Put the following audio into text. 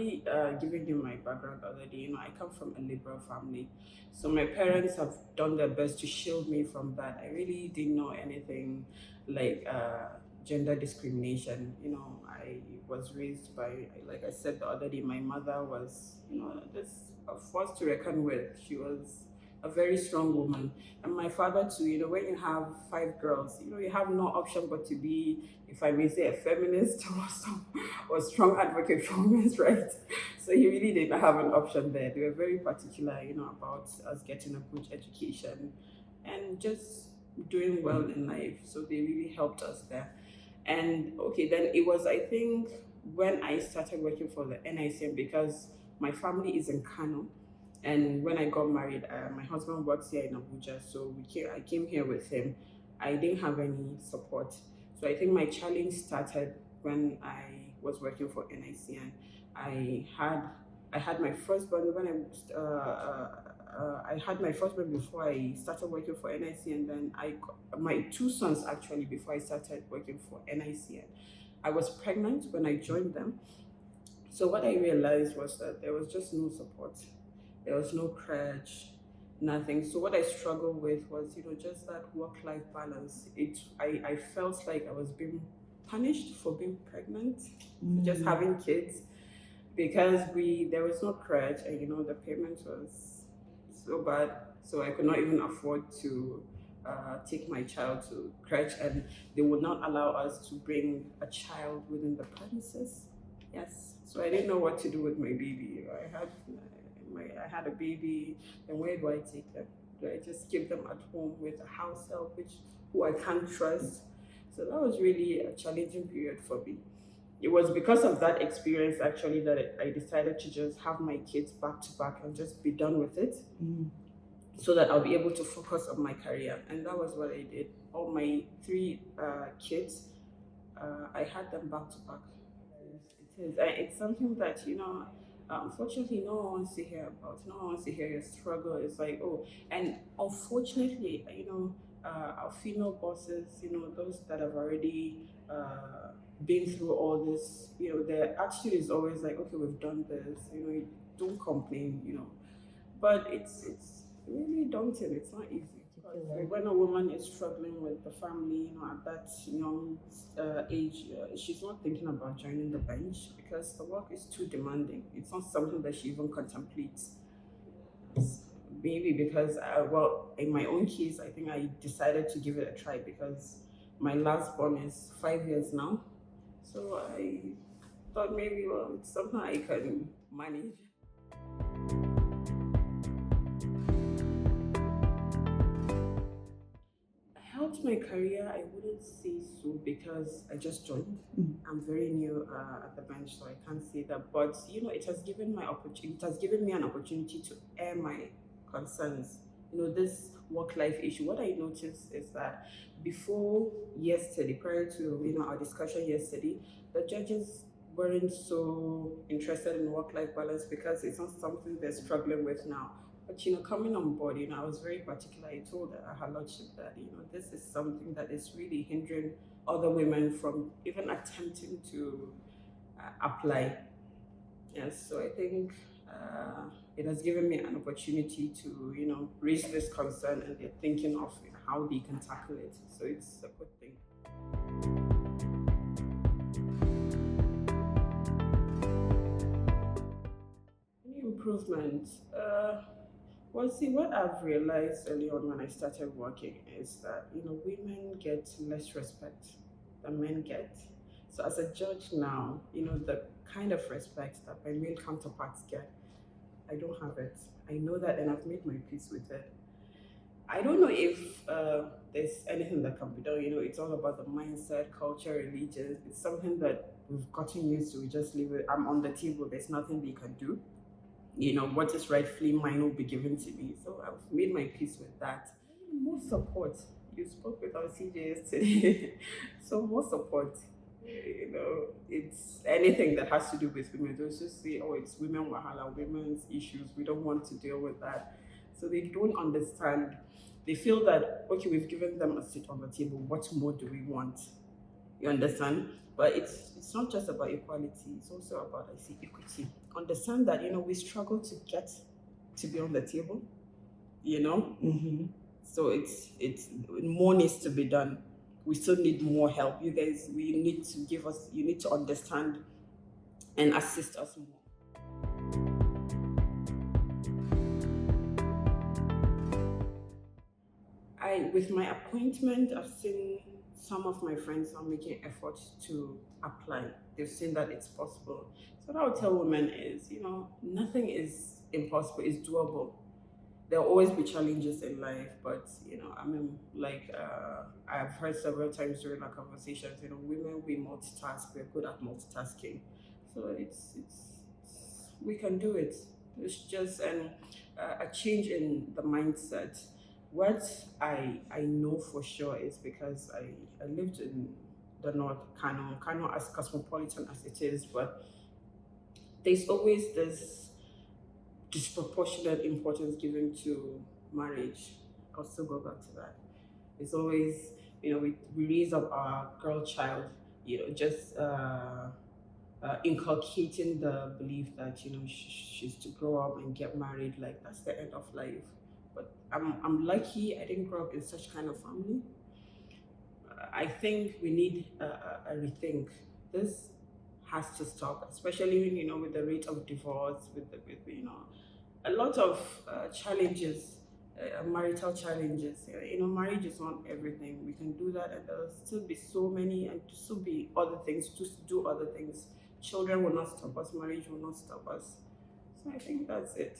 already given you my background already. I come from a liberal family, so my parents have done their best to shield me from that. I really didn't know anything like gender discrimination. I was raised by, like I said the other day, my mother was, this a force to reckon with. She was a very strong woman, and my father too. When you have five girls, you have no option but to be, if I may say, a feminist or strong advocate for women's rights. So he really didn't have an option there. They were very particular, about us getting a good education and just doing well in life. So they really helped us there. And okay, then it was, I think, when I started working for the NICM, because my family is in Kano. And when I got married, my husband works here in Abuja, so I came here with him. I didn't have any support. So I think my challenge started when I was working for NICN. I had my firstborn when I had my firstborn before I started working for NICN. Then my two sons actually before I started working for NICN. I was pregnant when I joined them. So what I realized was that there was just no support. There was no crutch, nothing. So what I struggled with was, just that work-life balance. I felt like I was being punished for being pregnant, just having kids, because there was no crutch, and the payment was so bad. So I could not even afford to take my child to crutch, and they would not allow us to bring a child within the premises. Yes. So I didn't know what to do with my baby. I had a baby, and where do I take them? Do I just keep them at home with a house help, who I can't trust? So that was really a challenging period for me. It was because of that experience actually that I decided to just have my kids back to back and just be done with it, so that I'll be able to focus on my career. And that was what I did. All my three kids, I had them back to back. It is. It's something that, unfortunately, no one wants to hear about. No one wants to hear your struggle. It's like, oh, and unfortunately, our female bosses, those that have already been through all this, their attitude is always like, okay, we've done this, don't complain, But it's really daunting. It's not easy. When a woman is struggling with the family, at that young age, she's not thinking about joining the bench because the work is too demanding. It's not something that she even contemplates. Maybe because, in my own case, I think I decided to give it a try because my last born is 5 years now. So I thought maybe, it's something I can manage. Helped my career, I wouldn't say so because I just joined. I'm very new at the bench, so I can't say that. But it has given me an opportunity to air my concerns. This work-life issue. What I noticed is that before yesterday, prior to our discussion yesterday, the judges weren't so interested in work-life balance because it's not something they're struggling with now. But coming on board, I was very particular. I told her lordship that this is something that is really hindering other women from even attempting to apply. Yes, so I think it has given me an opportunity to raise this concern, and they're thinking of how they can tackle it. So it's a good thing. Any improvement? Well, see, what I've realized early on when I started working is that, women get less respect than men get. So as a judge now, the kind of respect that my male counterparts get, I don't have it. I know that, and I've made my peace with it. I don't know if there's anything that can be done. It's all about the mindset, culture, religion. It's something that we've gotten used to. We just leave it. I'm on the table. There's nothing they can do. What is rightfully mine will be given to me. So I've made my peace with that. More support. You spoke with our CJs today. So more support. It's anything that has to do with women. Those just say, oh, it's women wahala, women's issues. We don't want to deal with that. So they don't understand. They feel that, okay, we've given them a seat on the table. What more do we want? You understand? But it's not just about equality, it's also about, I see, equity. Understand that, we struggle to get to be on the table, you know? So it's more needs to be done. We still need more help. You guys, you need to understand and assist us more. With my appointment, I've seen some of my friends are making efforts to apply. They've seen that it's possible. So what I would tell women is, nothing is impossible, it's doable. There'll always be challenges in life, but I've heard several times during our conversations, women, we multitask, we're good at multitasking. So we can do it. It's just a change in the mindset. What I know for sure is because I lived in the North, Kano as cosmopolitan as it is, but there's always this disproportionate importance given to marriage. I'll still go back to that. It's always, we raise up our girl child, just inculcating the belief that, she's to grow up and get married, like that's the end of life. But I'm lucky I didn't grow up in such kind of family. I think we need a rethink. This has to stop, especially with the rate of divorce, with a lot of challenges, marital challenges. Marriage is not everything. We can do that, and there'll still be so many, and to still be other things, to do other things. Children will not stop us. Marriage will not stop us. So I think that's it.